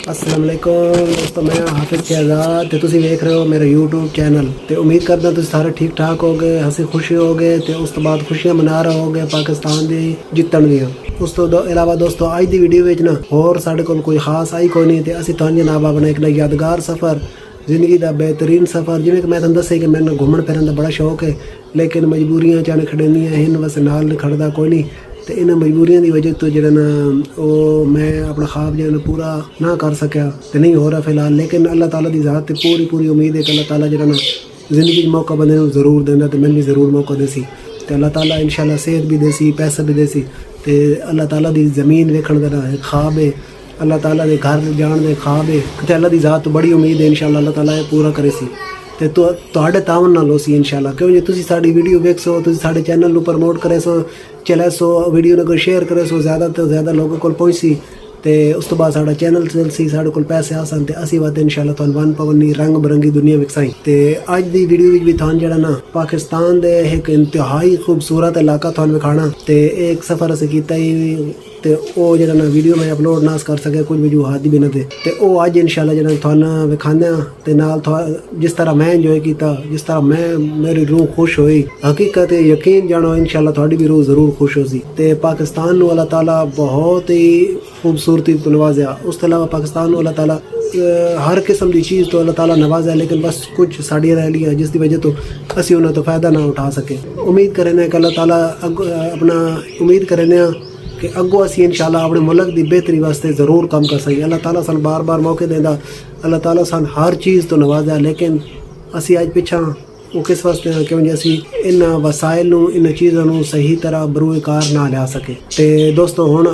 अस्सलाम वालेकुम दोस्तों, मैं हाफिज़ शहजाद ते तुसी वेख रहे हो मेरा यूट्यूब चैनल। तो उम्मीद करदा तुसी सारे ठीक ठाक हो गए, हंसी खुशी हो गए ते उस तो बाद खुशियां मना रहे हो गए पाकिस्तान दी जितण दियां। उस तो इलावा दोस्तों अज दी वीडियो विच ना होर साडे कोल कोई खास आई कोई नहीं ते असीं तुहानू जनाब अपना एक यादगार सफ़र, जिंदगी का बेहतरीन सफ़र, जिवें कि मैं तुहानू दस्सिया कि मैनूं घूमण फिरन दा बड़ा शौक है, लेकिन मजबूरियां अचानक खड़ेंदियां हिन, बस नाल खड़दा कोई नहीं। तो इन मजबूरियों की वजह तो जो ना वो मैं अपना ख्वाब जो पूरा ना कर सकिया तो नहीं हो रहा फिलहाल। लेकिन अल्लाह ताला की ज़ात ते पूरी उम्मीद है कि अल्लाह ताला जो ना जिंदगी मौका बंदे नूं जरूर देना, तो मैंने भी जरूर मौका देसी। तो अल्लाह ताला इंशाल्लाह सेहत भी देसी, पैसा भी देसी। तो अल्लाह ताला की ज़मीन वेखण दा ख्वाब है, अल्लाह ताला के घर जाण दे ख्वाब है। तो अल्लाह की ज़ात तो बड़ी उम्मीद है, इंशाल्लाह अल्लाह ताला पूरा करे सी। ते तुहाडे तावन नाल होसी इंशाल्लाह, क्यों जे तुसी साडी वीडियो वेख सो, तुसी साडे चैनल नूं प्रमोट करे सो, चले सो, वीडियो नूं शेयर करे सो, ज़्यादा तो ज़्यादा लोगों को पहुँची। तो उस तो बाद साडा चैनल चलसी, साडे कोल पैसे आसन, ते असीं वादे इंशाल्लाह तुहानूं वन पवनी रंग बिरंगी दुनिया विखसाई। ते अज दी वीडियो विच भी तुहानूं जेहड़ा ना पाकिस्तान दे एक इंतहाई खूबसूरत इलाका तुहानूं विखाना। ते एक सफ़र असीं कीता ही, तो वो जो ना वीडियो में अपलोड ना कर सके कुछ वजूहात दी बिना। तो वो अज इंशाल्लाह जो तुहानूं विखाने ते नाल जिस तरह मैं इंजॉय किया, जिस तरह मेरी रूह खुश हुई, हकीकत यकीन जानो इंशाल्लाह तुहाडी भी रूह जरूर खुश होसी। तो पाकिस्तान नूं अल्लाह ताला बहुत ही खूबसूरती तो नवाजा। उस तो अलावा पाकिस्तान नूं अल्लाह ताला हर किस्म की चीज़ तो अल्लाह ताला नवाजा, लेकिन बस कुछ साड़ियाँ रह लिया जिसकी वजह तो असीं उन्हां तो फ़ायदा ना उठा सके। उम्मीद करें कि अल्लाह ताला अपना उम्मीद करें कि अगों असी इंशाल्लाह अपने मुल्क की बेहतरी वास्ते ज़रूर काम कर सकें। अल्लाह ताला सन बार बार मौके देंदा, अल्लाह ताला सन हर चीज़ तो नवाजा, लेकिन असी अज पिछा वो किस वास्ते हैं, क्योंकि असी इन वसाइल नूं, इन चीज़ों नूं सही तरह बरूए कार ना लिया सके। तो दोस्तों हुण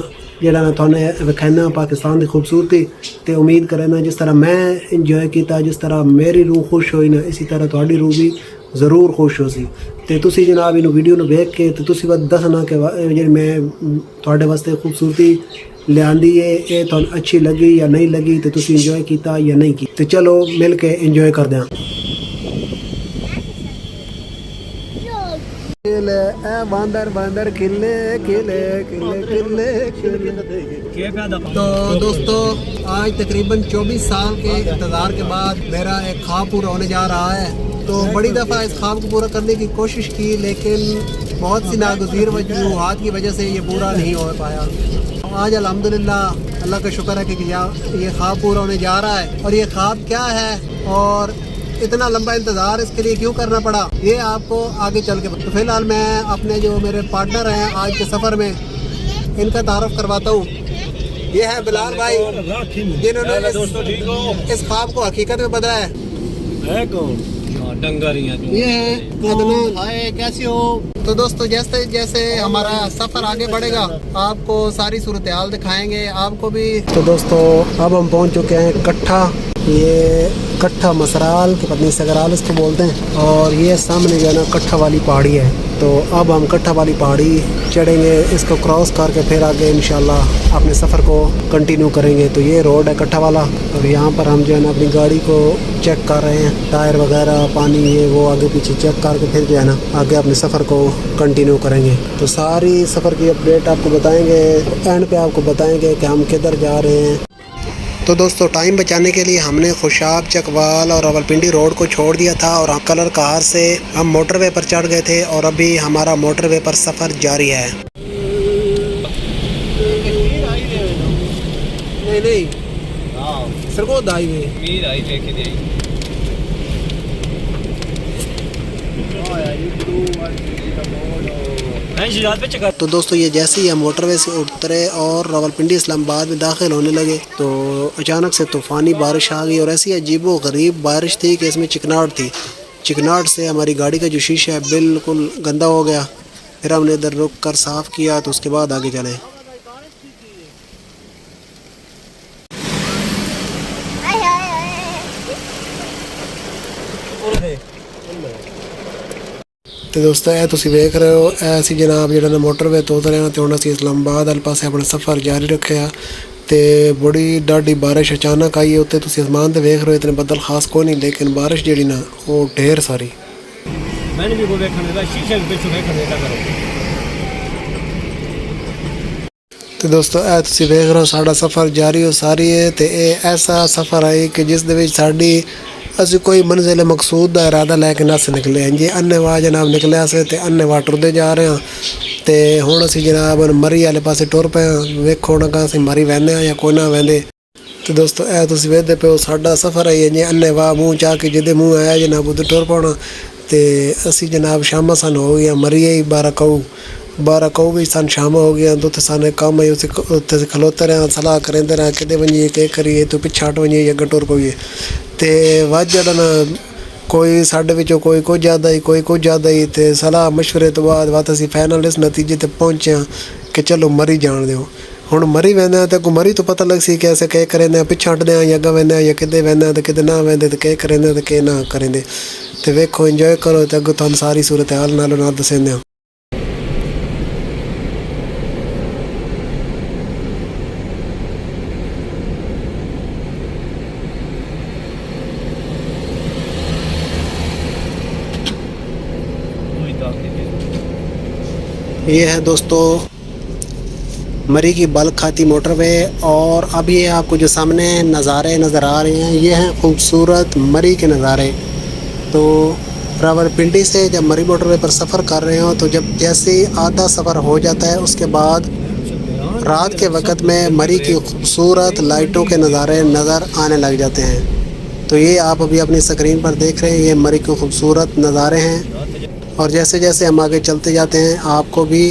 जेड़ा मैं तुहानूं विखाना पाकिस्तान की खूबसूरती, तो उम्मीद करें जिस तरह मैं इंजॉय किया, जिस तरह मेरी रूह खुश हुई ना, इसी तरह तुहाडी रूह भी ज़रूर खुश हो सी। तो तुसी जनाब इन वीडियो नूं वेख के तो तुसी बस दसना कि जी मैं तुहाडे वास्ते खूबसूरती लियांदी है, ये तुहानूं अच्छी लगी या नहीं लगी, तो तुसी इंजॉय किया या नहीं की। तो चलो मिल के इंजॉय करदे हां। बांदर बांदर किले किले किले किले किले। तो दोस्तों आज तकरीबन 24 साल के इंतज़ार के बाद मेरा एक ख्वाब पूरा होने जा रहा है। तो बड़ी दफ़ा इस ख्वाब को पूरा करने की कोशिश की, लेकिन बहुत सी नागुज़ीर वजूहात की वजह से ये पूरा नहीं हो पाया। आज अल्हम्दुलिल्लाह अल्लाह का शुक्र है कि ये ख्वाब पूरा होने जा रहा है। और ये ख्वाब क्या है और इतना लंबा इंतज़ार इसके लिए क्यों करना पड़ा, ये आपको आगे चल के। तो फिलहाल मैं अपने जो मेरे पार्टनर हैं आज के सफ़र में, इनका तारुफ करवाता हूँ। ये है बिलाल भाई, जिन्होंने इस ख्वाब को हकीकत में बदला है। ये है अदनान। हाय, कैसे हो? तो दोस्तों जैसे जैसे हमारा सफ़र आगे बढ़ेगा आपको सारी सूरत हाल दिखाएंगे आपको भी। तो दोस्तों अब हम पहुंच चुके हैं कट्ठा, ये कट्ठा मसराल के पत्नी सगराल इसको बोलते हैं, और ये सामने जो है ना कट्ठा वाली पहाड़ी है। तो अब हम कट्ठा वाली पहाड़ी चढ़ेंगे, इसको क्रॉस करके फिर आगे इंशाल्लाह अपने सफ़र को कंटिन्यू करेंगे। तो ये रोड है कट्ठा वाला, और यहाँ पर हम जो है ना अपनी गाड़ी को चेक कर रहे हैं, टायर वगैरह, पानी, ये वो आगे पीछे चेक करके फिर जो है ना आगे अपने सफ़र को कंटिन्यू करेंगे। तो सारी सफ़र की अपडेट आपको बताएँगे, एंड पे आपको बताएँगे कि हम किधर जा रहे हैं। तो दोस्तों टाइम बचाने के लिए हमने खुशाब, चकवाल और रावलपिंडी रोड को छोड़ दिया था, और कलर कार से हम मोटरवे पर चढ़ गए थे, और अभी हमारा मोटरवे पर सफ़र जारी है। नहीं सरगोद हाईवे तो दोस्तों ये जैसे ही हम मोटरवे से उतरे और रावलपिंडी इस्लामाबाद में दाखिल होने लगे, तो अचानक से तूफ़ानी बारिश आ गई, और ऐसी अजीबो गरीब बारिश थी कि इसमें चिकनाहट थी। चिकनाहट से हमारी गाड़ी का जो शीशा है बिल्कुल गंदा हो गया। फिर हमने इधर रुक कर साफ़ किया, तो उसके बाद आगे चले। तो दोस्तों ये तुसी वेख रहे हो, ऐसी जनाब जो मोटरवे तो उतरे तो हुण असीं इस्लामाबाद वाले पासे अपना सफ़र जारी रखे। तो बड़ी डाढ़ी बारिश अचानक आई है। उत्ते तुसी आसमान तो वेख रहे हो, इतने बदल खास को नहीं, लेकिन बारिश जी ना वो ढेर सारी। ਤੇ ਦੋਸਤੋ ਇਹ ਤੁਸੀਂ ਵੇਖ ਰਹੇ ਹੋ ਸਾਡਾ ਸਫ਼ਰ ਜਾਰੀ ਹੋ ਸਾਰੀ ਹੈ ਤੇ ਇਹ ਐਸਾ ਸਫ਼ਰ ਹੈ ਕਿ ਜਿਸ ਦੇ ਵਿੱਚ ਸਾਡੀ ਅਸੀਂ ਕੋਈ ਮੰਜ਼ਿਲ ਮਕਸੂਦ ਦਾ ਇਰਾਦਾ ਲੈ ਕੇ ਨਾ ਨਿਕਲੇ ਹਾਂ ਜੀ। ਅੰਨੇਵਾਹ ਜਨਾਬ ਨਿਕਲਿਆ ਸੀ ਤੇ ਅੰਨੇਵਾਹ ਟੁਰਦੇ ਜਾ ਰਹੇ ਹਾਂ ਤੇ ਹੁਣ ਅਸੀਂ ਜਨਾਬ ਮਰੀ ਵਾਲੇ ਪਾਸੇ ਟੁਰ ਪਏ ਹਾਂ। ਵੇਖੋ ਹੁਣ ਅਸੀਂ ਮਰੀ ਵਹਿੰਦੇ ਹਾਂ ਜਾਂ ਕੋਈ ਨਾ ਵਹਿੰਦੇ। ਤੇ ਦੋਸਤੋ ਇਹ ਤੁਸੀਂ ਵੇਖਦੇ ਪਏ ਹੋ ਸਾਡਾ ਸਫ਼ਰ ਹੈ ਜੀ ਅੰਨੇਵਾਹ ਮੂੰਹ ਚਾਹ ਕੇ ਜਿਹਦੇ ਮੂੰਹ ਆਇਆ ਜਨਾਬ ਉੱਧਰ ਟੁਰ ਪਾਉਣਾ। ਤੇ ਅਸੀਂ ਜਨਾਬ ਸ਼ਾਮਾਂ ਸਾਨੂੰ ਹੋ ਗਈਆਂ ਮਰੀ ਹੀ 12 ਕਊ ਵੀ ਸਨ शाम हो गया तो उत्थे साने काम है उत्थे खलोते रहे सलाह करेंदे रहे किते वञिए के करिए तो पिछा हट वञिए या अग्गे टुर पईए ते वज जड़न कोई साडे विचों कोई कुछ ज़्यादा ही कोई कुछ ज़्यादा ही ते सलाह मशवरे तो बाद असीं फाइनल इस नतीजे ते पहुंचे कि चलो मरी जान दिओ। हुण मरी वेंदे ते अगों मरी तो पता लग सी कि असीं के करेंदे पिछा हटदे या अग्गे वेंदे या किते वेंदे ते किते ना वेंदे ते के करेंदे ते के ना करेंदे। ते वेखो इंजॉय करो ते अगों तुहानूं सारी सूरत हाल नालों नाल दस्सेंदे आं। ये है दोस्तों मरी की बल्क खाती मोटरवे और अब ये आपको जो सामने नज़ारे नज़र आ रहे हैं ये हैं खूबसूरत मरी के नज़ारे। तो रावलपिंडी से जब मरी मोटरवे पर सफ़र कर रहे हो तो जब जैसे आधा सफ़र हो जाता है उसके बाद रात के वक़्त में मरी की खूबसूरत लाइटों के नज़ारे नज़र आने लग जाते हैं। तो ये आप अभी अपनी स्क्रीन पर देख रहे हैं ये मरी के खूबसूरत नज़ारे हैं और जैसे जैसे हम आगे चलते जाते हैं आपको भी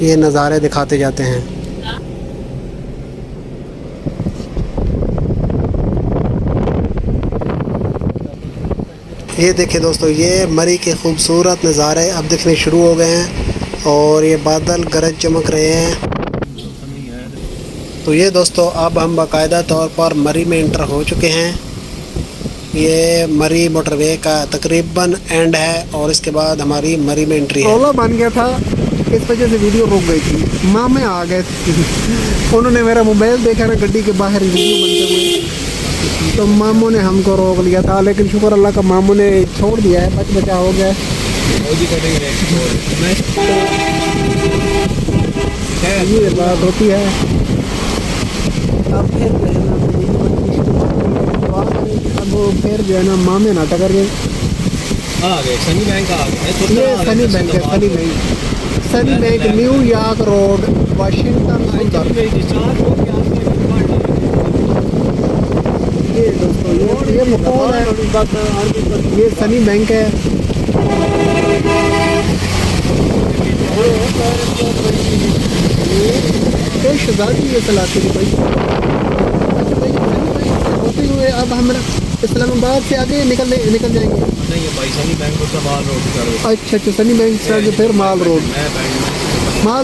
ये नज़ारे दिखाते जाते हैं। ये देखिए दोस्तों ये मरी के खूबसूरत नज़ारे अब दिखने शुरू हो गए हैं और ये बादल गरज चमक रहे हैं। तो ये दोस्तों अब हम बाकायदा तौर पर मरी में इंटर हो चुके हैं। ये मरी मोटरवे का तकरीबन एंड है और इसके बाद हमारी मरी में एंट्री है। ओला बन गया था इस वजह से वीडियो रुक गई थी। मामे आ गए थे उन्होंने मेरा मोबाइल देखा ना गड्डी के बाहर वीडियो बनते हुए तो मामू ने हमको रोक लिया था लेकिन शुक्र अल्लाह का मामू ने छोड़ दिया है बचा हो गया है। ये बात होती है। अब फिर जो है ना मामे नाटक कर गए आ गए सनी बैंक आ गए। ये सनी बैंक है Sunny bank New York road Washington. ये दोस्तों ये माहौल है ये सनी बैंक है। ये शहजादी ये चलाते थे भाई होते हुए अब हम इस्लामाबाद से आगे निकल जाएंगे। नहीं भाई सनी बैंक से माल रोड। अच्छा सनी बैंक से आगे फिर माल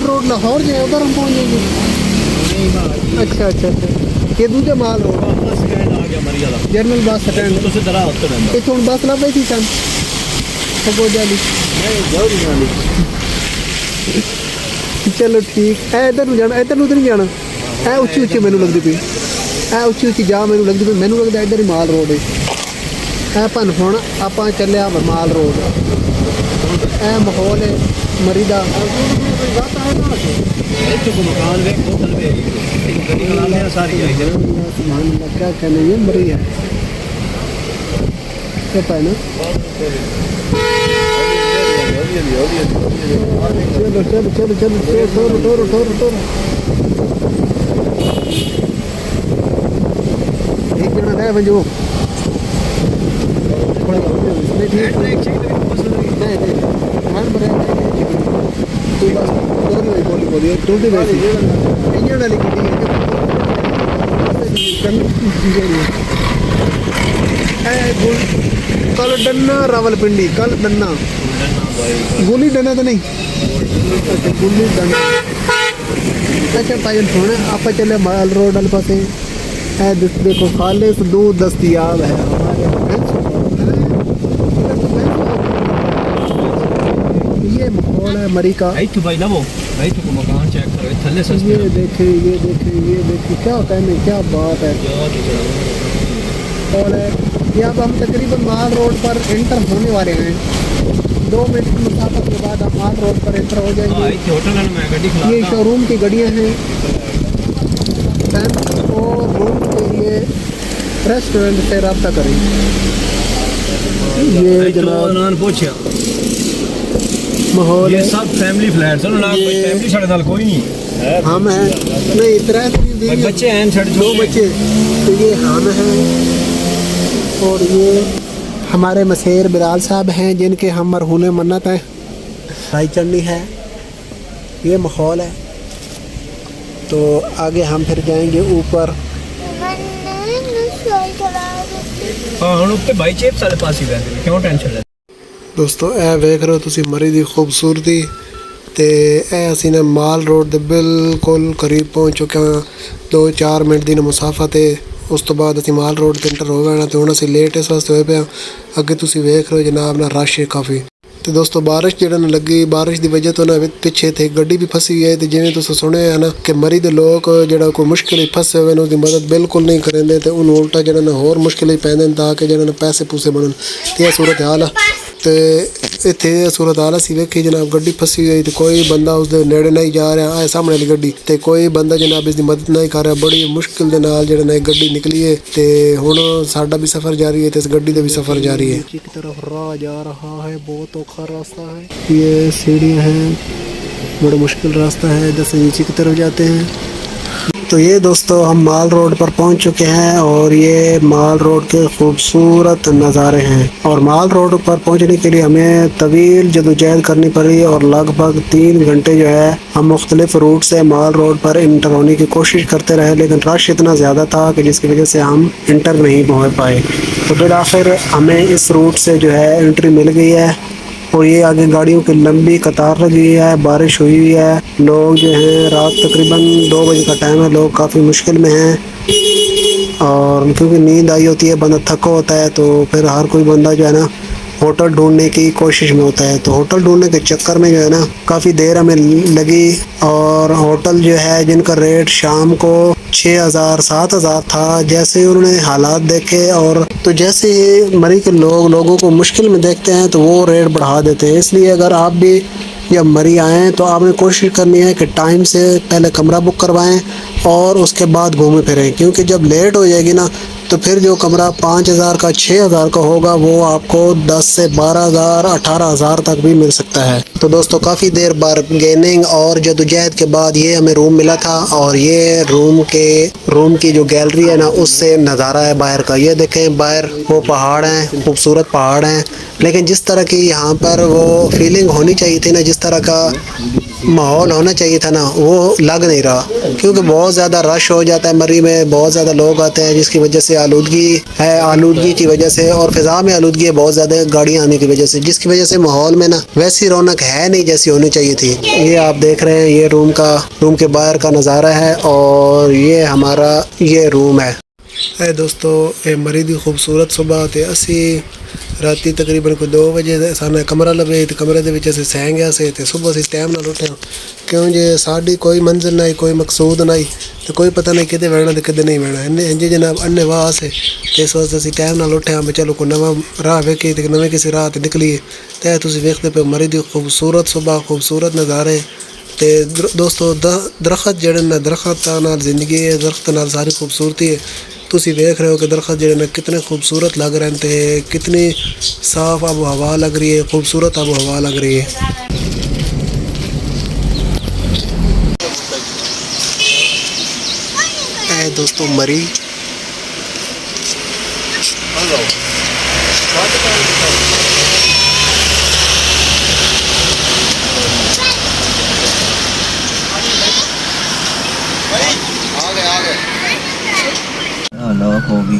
रोड लाहौर जो है उधर हम पहुँच जाएंगे। अच्छा ये दूसरा माल रोड जर्नल बस स्टैंड इतों बस लग गई थी सन चलो ठीक है इधर जाना इधर नहीं जाना है उच्ची मैनू लगती पई है उच्ची जा मैनू लगती पई मैनू लगता इधर ही माल रोड है भन हुण आपां चलिया माल रोड है माहौल है मरी दा लगा कहने ये मरी है ना चलो एक जना रह वजो कल डन्ना रावलपिंडी कल डन्ना गुली डन्ना तो नहीं अच्छा गुली डन्ना अच्छा भाई सुने आप चले माल रोड वाले पासे है देखो खालिस दूध दस्तियाब है ये माहौल है मरी का। भाई ना वो भाई तो मकान चेक करो थल्ले सस्ते ये देखिए क्या कहने क्या बात है और ये अब हम तकरीबन माल रोड पर एंटर होने वाले हैं 2 मिनट की मुसाफत के बाद हम माल रोड पर एंटर हो जाएंगे। ये शोरूम की गाड़ियाँ हैं टेंट और रूम के लिए रेस्टोरेंट से रब्ता करें। ये जनाब पूछा माहौल ये सब फैमिली फ्लैट्स हैं ना, कोई फैमिली साढ़े नाल कोई नहीं है। हम हैं नहीं, तरह बच्चे हैं साढ़े 2 बच्चे, तो ये हम हैं और ये हमारे मशहूर बिलाल साहब हैं जिनके हम मरहून मन्नत हैं। फ्राई चटनी है, ये माहौल है। तो आगे हम फिर जाएंगे ऊपर। हाँ हम उत्ते भाई चेप साढ़े पास ही बैठे, क्यों टेंशन ले। दोस्तों ਇਹ ਵੇਖ ਰਹੇ ਹੋ ਤੁਸੀਂ ਮਰੀ ਦੀ ਖੂਬਸੂਰਤੀ ਤੇ ਇਹ ਅਸੀਂ ਨੇ ਮਾਲ ਰੋਡ ਦੇ ਬਿਲਕੁਲ ਕਰੀਬ ਪਹੁੰਚ ਚੁੱਕੇ ਹਾਂ। 2-4 ਮਿੰਟ ਦੀ ਮੁਸਾਫਾ ਤੇ ਉਸ ਤੋਂ ਬਾਅਦ ਅਸੀਂ ਮਾਲ ਰੋਡ ਤੇ ਇੰਟਰ ਹੋ ਜਾਣਾ ਤੇ ਹੁਣ ਅਸੀਂ ਲੇਟ ਇਸ ਵਾਸਤੇ ਹੋਏ ਪਏ ਹਾਂ। ਅੱਗੇ ਤੁਸੀਂ ਵੇਖ ਰਹੇ ਹੋ ਜਨਾਬ ਨਾ ਰਸ਼ ਹੈ ਕਾਫੀ। ਤੇ ਦੋਸਤੋ ਬਾਰਿਸ਼ ਜਿਹੜਾ ਨਾ ਲੱਗੀ, ਬਾਰਿਸ਼ ਦੀ ਵਜ੍ਹਾ ਤੋਂ ਨਾ ਪਿੱਛੇ ਤੇ ਗੱਡੀ ਵੀ ਫਸੀ ਹੈ ਤੇ ਜਿਵੇਂ ਤੁਸੀਂ ਸੁਣਿਆ ਹੈ ਨਾ ਕਿ ਮਰੀ ਦੇ ਲੋਕ ਜਿਹੜਾ ਕੋਈ ਮੁਸ਼ਕਿਲ ਹੀ ਫਸੇ ਹੋਏ ਨੇ ਉਹਦੀ ਮਦਦ ਬਿਲਕੁਲ ਨਹੀਂ ਕਰਿੰਦੇ ਤੇ ਉਹਨੂੰ ਉਲਟਾ ਜਿਹੜਾ ਨਾ ਹੋਰ ਮੁਸ਼ਕਿਲ ਹੀ ਪੈਂਦੇ ਨੇ ਤਾਂ ਕਿ ਜਿਹੜਾ ਨਾ ਪੈਸੇ ਪੂਸੇ ਬਣਨ। ਤੇ ਇਹ ਸੂਰਤ ਹਾਲ ਆ ਤੇ ਇੱਥੇ ਸੂਰਤ ਹਾਲ ਅਸੀਂ ਵੇਖੀ ਜਨਾਬ ਗੱਡੀ ਫਸੀ ਹੋਈ ਤੇ ਕੋਈ ਬੰਦਾ ਉਸਦੇ ਨੇੜੇ ਨਹੀਂ ਜਾ ਰਿਹਾ। ਆਹ ਸਾਹਮਣੇ ਵਾਲੀ ਗੱਡੀ ਤੇ ਕੋਈ ਬੰਦਾ ਜਨਾਬ ਇਸ ਦੀ ਮਦਦ ਨਹੀਂ ਕਰ ਰਿਹਾ। ਬੜੀ ਮੁਸ਼ਕਿਲ ਦੇ ਨਾਲ ਜਿਹੜਾ ਨਾ ਗੱਡੀ ਨਿਕਲੀ ਹੈ ਤੇ ਹੁਣ ਸਾਡਾ ਵੀ ਸਫ਼ਰ ਜਾਰੀ ਹੈ ਤੇ ਇਸ ਗੱਡੀ ਦਾ ਵੀ ਸਫ਼ਰ ਜਾਰੀ ਹੈ। ਇੱਕ ਤਰਫ ਰਾਹ ਜਾ रहा है, बहुत औखा रास्ता है। ये सीढ़ियाँ हैं, बड़ा मुश्किल रास्ता है। इधर से नीचे की तरफ जाते हैं। तो ये दोस्तों हम माल रोड पर पहुंच चुके हैं और ये माल रोड के खूबसूरत नज़ारे हैं। और माल रोड पर पहुंचने के लिए हमें तवील जदोजहद करनी पड़ी और लगभग 3 घंटे जो है हम मुख्तलिफ रूट से माल रोड पर इंटर होने की कोशिश करते रहे, लेकिन रश इतना ज़्यादा था कि जिसकी वजह से हम इंटर नहीं हो पाए। तो फिर आखिर हमें इस रूट से जो है एंट्री मिल गई है और ये आगे गाड़ियों की लंबी कतार लगी हुई है। बारिश हुई हुई है, लोग जो हैं रात तकरीबन 2 बजे का टाइम है, लोग काफ़ी मुश्किल में हैं और क्योंकि नींद आई होती है, बंदा थका होता है तो फिर हर कोई बंदा जो है ना होटल ढूंढने की कोशिश में होता है। तो होटल ढूंढने के चक्कर में जो है ना काफ़ी देर हमें लगी और होटल जो है जिनका रेट शाम को 6,000 7,000 था। जैसे ही उन्होंने हालात देखे और तो जैसे ही मरी के लोगों को मुश्किल में देखते हैं तो वो रेट बढ़ा देते हैं। इसलिए अगर आप भी जब मरी आएँ तो आपने कोशिश करनी है कि टाइम से पहले कमरा बुक करवाएं और उसके बाद घूमे फिरें, क्योंकि जब लेट हो जाएगी ना तो फिर जो कमरा 5,000 का 6,000 का होगा वो आपको 10 से 12,000 18,000 तक भी मिल सकता है। तो दोस्तों काफ़ी देर बारगेनिंग और जदोजहद के बाद ये हमें रूम मिला था और ये रूम की जो गैलरी है ना उससे नज़ारा है बाहर का। ये देखें बाहर वो पहाड़ हैं, खूबसूरत पहाड़ हैं, लेकिन जिस तरह की यहाँ पर वो फीलिंग होनी चाहिए थी ना, जिस तरह का माहौल होना चाहिए था ना वो लग नहीं रहा, क्योंकि बहुत ज़्यादा रश हो जाता है मरी में, बहुत ज़्यादा लोग आते हैं जिसकी वजह से आलूदगी है, आलूदगी की वजह से और फ़िज़ा में आलूदगी है बहुत ज़्यादा गाड़ियाँ आने की वजह से, जिसकी वजह से माहौल में ना वैसी रौनक है नहीं जैसी होनी चाहिए थी। ये आप देख रहे हैं ये रूम के बाहर का नज़ारा है और ये हमारा ये रूम है। दोस्तों ये मरी दी खूबसूरत सुबह ते असी राती तकरीबन कोई 2 बजे साने कमरा लभे तो कमरे दे विच असीं सै गया से ते सुबह असीं टाइम नाल उठे क्यों जे साडी कोई मंजिल नहीं, कोई मकसूद नहीं, तो कोई पता नहीं किते बैठना ते किते नहीं बैठना। इंजे जनाब अन्ने वाह से ते इस वास्ते असीं टाइम नाल उठे हां चलो कोई नवां राह वेखी ते नवें किसी राह ते निकलीए। ते तुसीं वेखदे पे मरी दी खूबसूरत सुबह, खूबसूरत नज़ारे। ते दोस्तों दरख्त जड़े ना दरख्त नाल जिंदगी है, दरख्त नाल सारी खूबसूरती है। तुसी वेख रहे हो कि दरख्त जो है कितने खूबसूरत लग रहे हैं, कितनी साफ़ आबो हवा लग रही है, खूबसूरत आबो हवा लग रही है। दोस्तों मरी होगी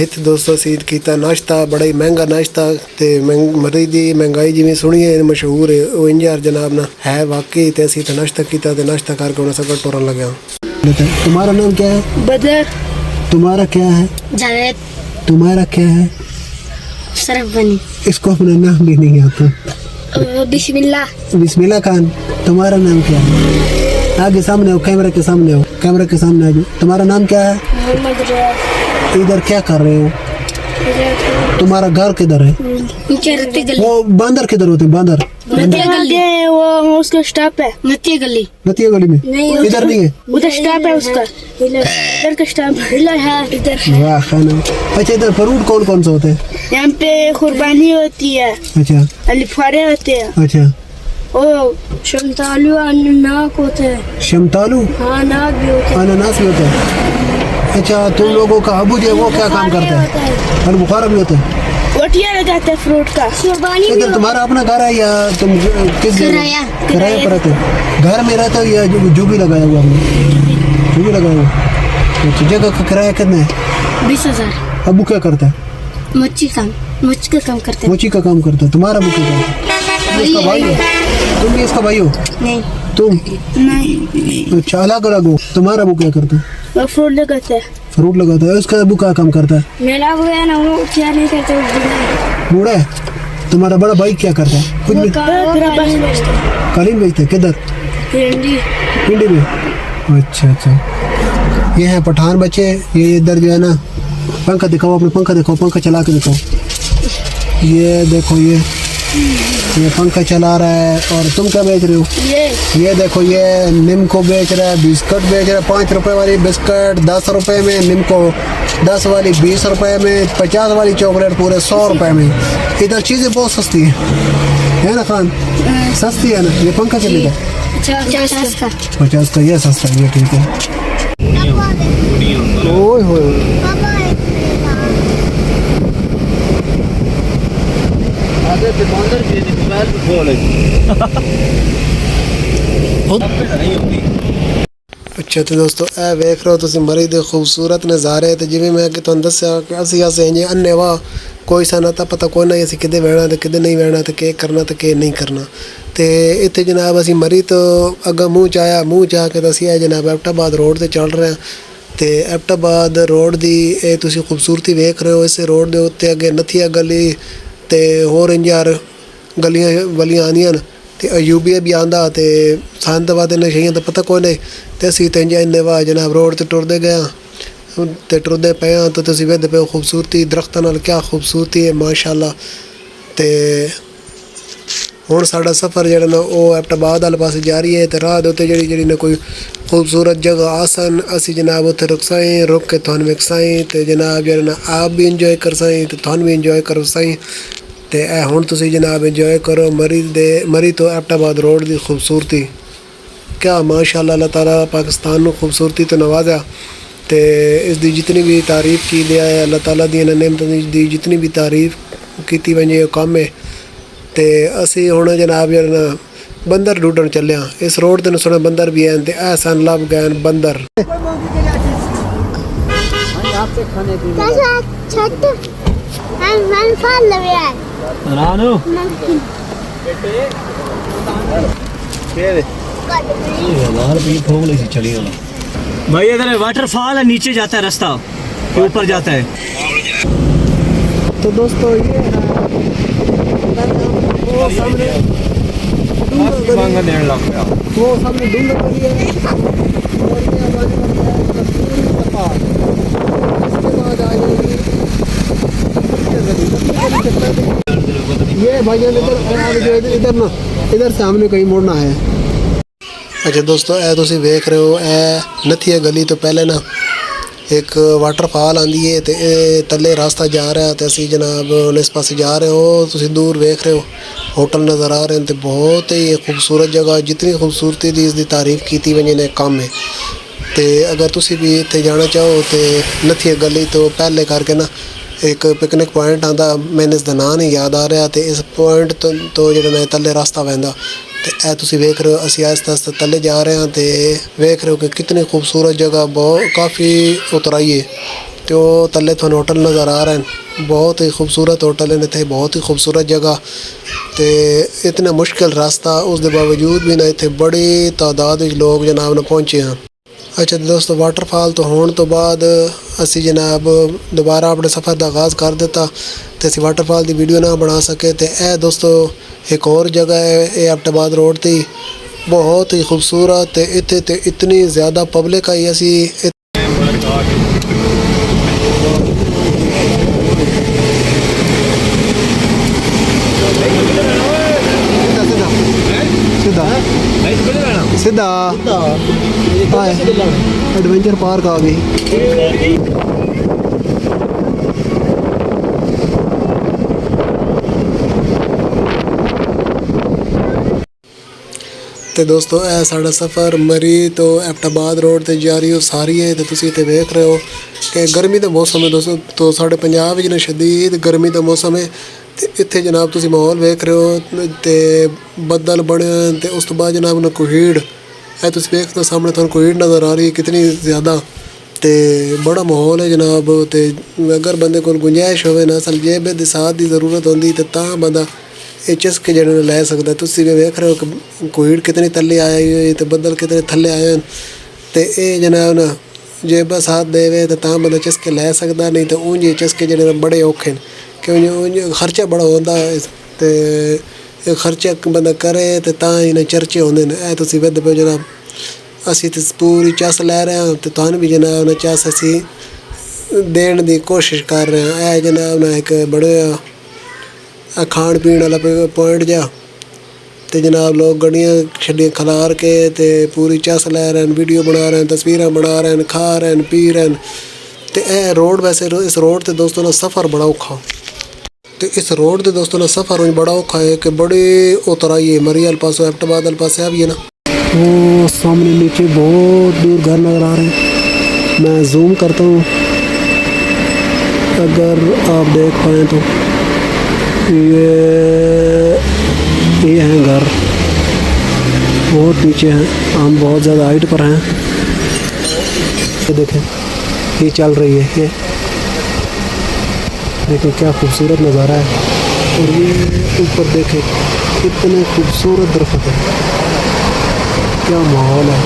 तो दोस्तों सीध किया नाश्ता, बड़ा ही महंगा नाश्ता ते मरी दी महंगाई जिमें सुनी है मशहूर है वो इंजार जनाब ना है वाकई। तो असी तो नाश्ता किया तो नाश्ता करके उन्हें सगर टोरन लगे। तुम्हारा नाम क्या है? बदर। तुम्हारा क्या है? जावेद। तुम्हारा क्या है? सरफ बनी। इसको अपना नाम भी नहीं आता। बिस्मिल्लाह। बिस्मिल्लाह खान। तुम्हारा नाम क्या है? आगे सामने हो, कैमरा के सामने हो, कैमरा के सामने आ जाओ। तुम्हारा नाम क्या है? मोहम्मद रियाज। इधर क्या कर रहे हो? तुम्हारा घर किधर है? नीचे रहते वो बांदर किधर होते हैं? बांदर नतिया गली वो उसका स्टॉप है। नतिया गली नतिया गली में नहीं, इधर नहीं है। उधर स्टॉप है उसका। इधर का स्टॉप इधर है। इधर वाह खाना। अच्छा इधर फ्रूट कौन कौन सा होता है? यहाँ पे कुर्बानी होती है, अच्छा अलिफारे होते हैं, अच्छा। ओ शमतालू नाक होते हैं। शमतालू हाँ नाक भी होते हैं। अनानास भी होता है। अच्छा तुम लोगों का अबू जो है वो क्या काम करता है? और बुखारा भी होता है। वटिया लगाते हैं फ्रूट का। कुर्बानी इधर तुम्हारा अपना घर है या तुम किस किराया किराए पर रहते हो? घर में रहते हो या जो भी लगाया हुआ आपने? जो भी लगाया हुआ। अच्छा जगह का किराया कितना है? 20,000। अबू क्या करता है? मच्छी का काम करते हैं। मोची का काम करता है। तुम्हारा अबू क्या करता है? इसका भाई हो? तुम भी इसका भाई हो? नहीं तुम नहीं, अच्छा अलग अलग हो। तुम्हारा अबू क्या करता है? वो फ्रूट लगाते हैं। फ्रूट लगाता है। उसका अबू क्या काम करता है? मेरा वो है ना, वो क्या नहीं करते, वो बूढ़ा है। बूढ़ा है। तुम्हारा बड़ा भाई क्या करता है? कुछ भी कालीन बेचता है। किधर? भिंडी। पिंडी में। अच्छा अच्छा। ये है पठान बच्चे। ये इधर जो है ना, पंखा दिखाओ अपने, पंखा दिखाओ, पंखा चला के दिखाओ। ये देखो ये पंखा चला रहा है। और तुम क्या बेच रहे हो? ये देखो ये निम्को बेच रहा है, बिस्कुट बेच रहा है। 5 रुपए वाली बिस्कुट 10 रुपए में, निम्को 10 वाली 20 रुपए में, 50 वाली चॉकलेट पूरे 100 रुपए में। इधर चीज़ें बहुत सस्ती है ना खान? सस्ती है ना। ये पंखा चलेगा 50 का। 50 का। ये सस्ता है, ये ठीक है। ओए होए आगे दुकानदार भी मोबाइल पे बोल नहीं होती। अच्छा तो दोस्तों ए वेख रहे हो तुम मरी दे खूबसूरत नज़ारे। तो जिमें मैं कि तुम दस्या कि असी असे इंजे अन्ने वाह कोई सा नाता पता कोई ना असी किदे बहना तो किदे नहीं बहना, तो के करना तो के नहीं करना। तो इतने जनाब असी मरी तो अगर मूँह चा के असी है जनाब एबटाबाद रोड से चल रहे हैं। तो एबटाबाद रोड की ये तुम खूबसूरती वेख रहे हो। इस रोड के उत्ते अगे नथिया गली तो होर इंजार गलियां वलियां आंदियां न। तो अयूबिया भी आंदा तो सान तो बाद इन्हें शइयां तो पता कोई नहीं। तो असी तो इंजा इन्ने वाह जनाब रोड ते टुरदे गए तो टुरदे पे हाँ तो तुम वेखदे पे खूबसूरती दरख्तां नाल क्या खूबसूरती है माशाअल्लाह। तो हुण साडा सफ़र जिहड़ा ना वो एबटाबाद वाले पासे जारी है। तो राह दे उत्ते जेह्ड़ी ना कोई खूबसूरत जगह आसन असी जनाब उत्थे रुकसाई, रुक के तुहानूं विखसाई। तो जनाब जेह्ड़ा ना आप भी इंजॉय करसाई तो तुहानूं भी इंजॉय करसाई। तो ए हुण तुसीं जनाब इंजॉय करो मरी तो एबटाबाद रोड की खूबसूरती क्या माशाअल्लाह। अल्लाह ताला पाकिस्तान नूं खूबसूरती तो नवाजा। तो इसकी जितनी भी तारीफ़ की दिया है अल्लाह ताला दी नेमतों दी जितनी भी तारीफ़ की वजे कम है। तो असी हुण जनाब जेह्ड़ा ना बंदर ढूंढन चले हाँ। इस रोड ते सुने बंदर भी हैं। तो ऐ सन लभ गए बंदर। भाई इधर वाटरफॉल है, नीचे जाता है रास्ता, ऊपर जाता है। तो दोस्तों ये है वो सामने वो सामने धुंध पड़ी है। और ये हमारे कस्तूरी का पहाड़। इसके बाद आ जाएगी ये भाईजान इधर ना इधर सामने कहीं मुड़ना है। अच्छा दोस्तों ए तुम वेख रहे हो ए नथिया गली तो पहले ना एक वाटरफॉल आंदी है। तो ये तले रास्ता जा रहा है। तो असी जनाब हुण इस पासे जा रहे हो। तुम दूर वेख रहे हो होटल नज़र आ रहे हैं। तो बहुत ही खूबसूरत जगह, जितनी खूबसूरती दी इसकी तारीफ़ की वजह ने कम है। तो अगर तुम भी इतने जाना चाहो तो नथिया गली तो पहले करके ना एक पिकनिक पॉइंट आंदा, मैंने इसका नाम नहीं याद आ रहा। तो इस पॉइंट तो जो तले रास्ता वहदा। तो ए तुम वेख रहे हो असी आस्ते आस्ते तले जा रहे हैं। तो वेख रहे हो कि कितनी खूबसूरत जगह, बहुत काफ़ी उतराई है। तो तले थोड़े होटल नज़र आ रहे हैं, बहुत ही खूबसूरत होटल है इतने, बहुत ही खूबसूरत जगह। तो इतना मुश्किल रास्ता उसके बावजूद भी ना इतने बड़ी तादाद लोग जनाब न पहुँचे हैं। अच्छा दोस्तों वाटरफॉल तो होने तो बाद असी जनाब दोबारा अपने सफ़र का आगाज़ कर दिता। तो असी वाटरफॉल की वीडियो ना बना सके। तो ए दोस्तों एक और जगह है ये एबटाबाद रोड थी, बहुत ही खूबसूरत। इतने तो इतनी ज़्यादा पब्लिक आई असी सीधा एडवेंचर पार्क आ गई। ਤੇ ਦੋਸਤੋ ਇਹ ਸਾਡਾ ਸਫ਼ਰ ਮਰੀ ਤੋਂ ਐਬਟਾਬਾਦ ਰੋਡ ਤੇ ਜਾ ਰਹੀ ਹੋ ਸਾਰੀ ਹੈ ਤੇ ਤੁਸੀਂ ਇੱਥੇ ਵੇਖ ਰਹੇ ਹੋ ਕਿ ਗਰਮੀ ਦਾ ਮੌਸਮ ਹੈ ਦੋਸਤੋ। ਤੋਂ ਸਾਡੇ ਪੰਜਾਬ ਵਿੱਚ ਨਾ ਸ਼ਦੀਦ ਗਰਮੀ ਦਾ ਮੌਸਮ ਹੈ ਤੇ ਇੱਥੇ ਜਨਾਬ ਤੁਸੀਂ ਮਾਹੌਲ ਵੇਖ ਰਹੇ ਹੋ ਤੇ ਬੱਦਲ ਬਣੇ ਹੋਏ ਤੇ ਉਸ ਤੋਂ ਬਾਅਦ ਜਨਾਬ ਨਾ ਕੁਹੀੜ ਇਹ ਤੁਸੀਂ ਵੇਖ ਸਕਦੇ ਸਾਹਮਣੇ ਤੁਹਾਨੂੰ ਕੁਹੀੜ ਨਜ਼ਰ ਆ ਰਹੀ ਹੈ ਕਿਤਨੀ ਜ਼ਿਆਦਾ ਤੇ ਬੜਾ ਮਾਹੌਲ ਹੈ ਜਨਾਬ। ਤੇ ਅਗਰ ਬੰਦੇ ਕੋਲ ਗੁੰਜਾਇਸ਼ ਹੋਵੇ ਨਾ ਅਸਲ ਜੇਬ ਦੇ ਸਾਥ ਦੀ ਜ਼ਰੂਰਤ ਹੁੰਦੀ ਤੇ ਤਾਂ ਬੰਦਾ ਇਹ ਚਸਕੇ ਜਿਹੜੇ ਲੈ ਸਕਦਾ। ਤੁਸੀਂ ਵੀ ਵੇਖ ਰਹੇ ਹੋ ਕਿ ਕੁਹੀੜ ਕਿਤਨੀ ਥੱਲੇ ਆਈ ਹੋਈ ਤੇ ਬੱਦਲ ਕਿਤਨੇ ਥੱਲੇ ਆਏ ਹਨ ਤੇ ਇਹ ਜਨਾਬ ਨਾ ਜੇਬ ਸਾਥ ਦੇਵੇ ਤੇ ਤਾਂ ਬੰਦਾ ਚਸਕੇ ਲੈ ਸਕਦਾ ਨਹੀਂ ਤਾਂ ਉਂਝ ਚਸਕੇ ਜਿਹੜੇ ਬੜੇ ਔਖੇ ਨੇ ਕਿਉਂ ਉਂਝ ਖਰਚਾ ਬੜਾ ਹੁੰਦਾ ਤੇ ਇਹ ਖਰਚਾ ਬੰਦਾ ਕਰੇ ਤੇ ਤਾਂ ਇਹਨਾਂ ਚਰਚੇ ਹੁੰਦੇ ਨੇ। ਇਹ ਤੁਸੀਂ ਵੇਖਦੇ ਪਏ ਜਨਾਬ ਅਸੀਂ ਤੇ ਪੂਰੀ ਚਸ ਲੈ ਰਹੇ ਹਾਂ ਤੇ ਤੁਹਾਨੂੰ ਵੀ ਜਨਾਬ ਨਾ ਚਸ ਅਸੀਂ ਦੇਣ ਦੀ ਕੋਸ਼ਿਸ਼ ਕਰ ਰਹੇ ਹਾਂ। ਇਹ ਜਨਾਬ ਨਾ ਇੱਕ ਬੜਾ ਖਾਣ ਪੀਣ ਵਾਲਾ ਪੁਆਇੰਟ ਜਾ ਤੇ ਜਨਾਬ ਲੋਕ ਗੱਡੀਆਂ ਛੱਡੀਆਂ ਖਿਲਾਰ ਕੇ ਤੇ ਪੂਰੀ ਚਸ ਲੈ ਰਹੇ ਹਨ ਵੀਡੀਓ ਬਣਾ ਰਹੇ ਹਨ ਤਸਵੀਰਾਂ ਬਣਾ ਰਹੇ ਹਨ ਖਾ ਰਹੇ ਹਨ ਪੀ ਰਹੇ ਹਨ ਤੇ ਇਹ ਰੋਡ ਵੈਸੇ ਇਸ ਰੋਡ ਤੇ ਦੋਸਤੋ ਨਾ ਸਫ਼ਰ ਬੜਾ ਔਖਾ ਤੇ ਇਸ ਰੋਡ ਤੇ ਦੋਸਤੋ ਨਾ सफ़र बड़ा औखा है कि बड़े उतराई है मरी वाले पास एबटाबाद वाले पास भी है ना। वो सामने नीचे बहुत दूर घर नज़र आ रहे हैं। मैं जूम करता हूँ अगर आप देख पाएँ तो ये हैं घर बहुत नीचे हैं हम बहुत ज़्यादा हाइट पर हैं। ये देखें ये चल रही है ये देखें क्या खूबसूरत नज़ारा है और ये ऊपर देखें कितने खूबसूरत दरख्त है क्या माहौल है।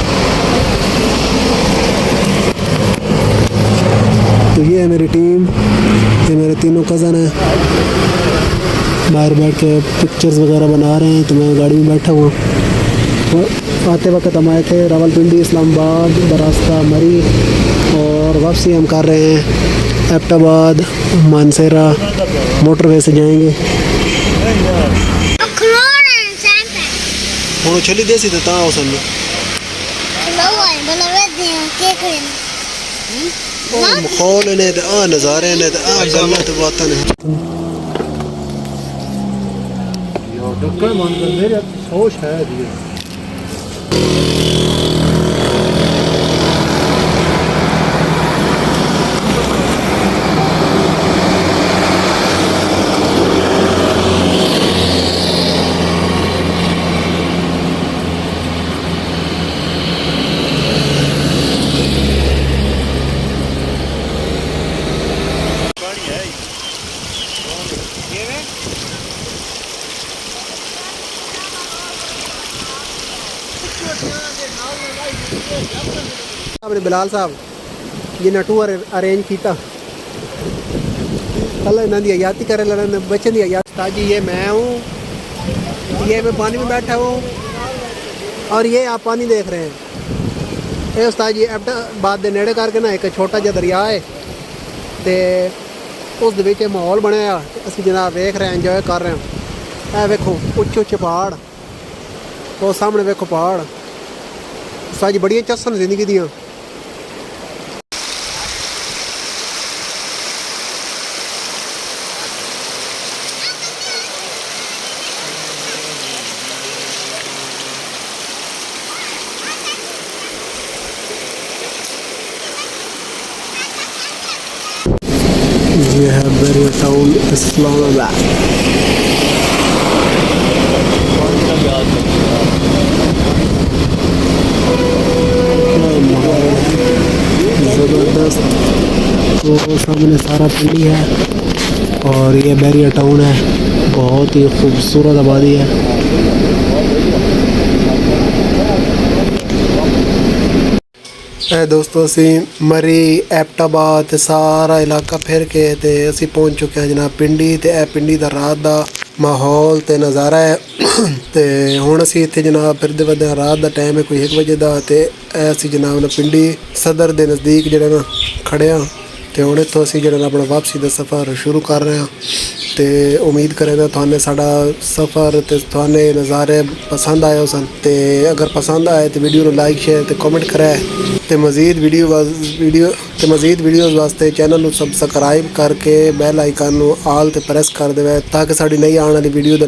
तो ये है मेरी टीम ये मेरे तीनों कज़न हैं बाहर बैठ के पिक्चर्स वगैरह बना रहे हैं तो मैं गाड़ी में बैठा हुआ आते वक्त हम आए थे रावलपिंडी इस्लामाबाद बरास्ता मरी और वापसी हम कर रहे हैं एबटाबाद मानसेरा मोटरवे से जाएंगे। ਹੁਣ ਚੱਲੀ ਦੇ ਸੀ ਤੇ ਤਾਂ ਹੋ ਸਾਨੂੰ ਉਹ ਮਖੌਲ ਨੇ ਤੇ ਆ ਨਜ਼ਾਰੇ ਨੇ ਤੇ ਆ ਗੱਲਾਂ ਤੇ ਬਾਤਾਂ ਨੇ ਯਾਰ ਡੱਕਾ ਮੰਨ ਕੇ ਮੇਰੇ ਸੋਚ ਹੈ ਜੀ। अपने बिलाल साहब जिन्हें टूर अरेंज किया कल इन्हों की हयाती करे बच्चों की हयाती ताजी ये मैं हूँ ये मैं पानी में बैठा हूँ और ये आप पानी देख रहे हैं। ये उस्ताद जी एबटाबाद के नेड़े करके ना एक छोटा जिहा दरिया है तो उस विच माहौल बनया असीं जनाब वेख रहे हैं इंजॉय कर रहे हैं। ए वेखो उच्चे उच्चे पहाड़ तो सामने वेखो पहाड़ उस्ताद जी बड़ियां चस्सन जिंदगी दियां। ये है बैरियर टाउन इस्लामाबाद। ज़बरदस्त तो सामने सारा पिंडी है और ये बैरियर टाउन है बहुत ही खूबसूरत आबादी है। दोस्तों असी मरी एबटाबाद सारा इलाका फिर के ते असी पहुँच चुके हैं जनाब पिंडी ते ए पिंडी दा रात दा माहौल ते नज़ारा है ते हुण असी इत्थे जनाब फिरदे वरदे रात दा टाइम है कोई 1 बजे दा ते असी जनाब ना पिंडी सदर दे नज़दीक जेड़ा ना खड़े हाँ ਤੇ ਹੁਣ ਇੱਥੋਂ ਅਸੀਂ ਜਿਹੜਾ ਆਪਣਾ ਵਾਪਸੀ ਦਾ ਸਫ਼ਰ ਸ਼ੁਰੂ ਕਰ ਰਹੇ ਹਾਂ ਤੇ ਉਮੀਦ ਕਰੇਗਾ ਤੁਹਾਨੂੰ ਸਾਡਾ ਸਫ਼ਰ ਤੇ ਤੁਹਾਨੂੰ ਇਹ ਨਜ਼ਾਰੇ ਪਸੰਦ ਆਏ ਹੋਣ ਤੇ ਅਗਰ ਪਸੰਦ ਆਏ ਤੇ ਵੀਡੀਓ ਨੂੰ ਲਾਈਕ ਸ਼ੇਅਰ ਤੇ ਕਮੈਂਟ ਕਰੇ ਤੇ ਮਜ਼ੀਦ ਵੀਡੀਓਜ਼ ਵਾਸਤੇ ਚੈਨਲ ਨੂੰ ਸਬਸਕ੍ਰਾਈਬ ਕਰਕੇ ਬੈਲ ਆਈਕਨ ਨੂੰ ਆਲ ਤੇ ਪ੍ਰੈਸ ਕਰ ਦੇਵੇ ਤਾਂ ਕਿ ਸਾਡੀ ਨਈ ਆਉਣ ਵਾਲੀ ਵੀਡੀਓ ਦਾ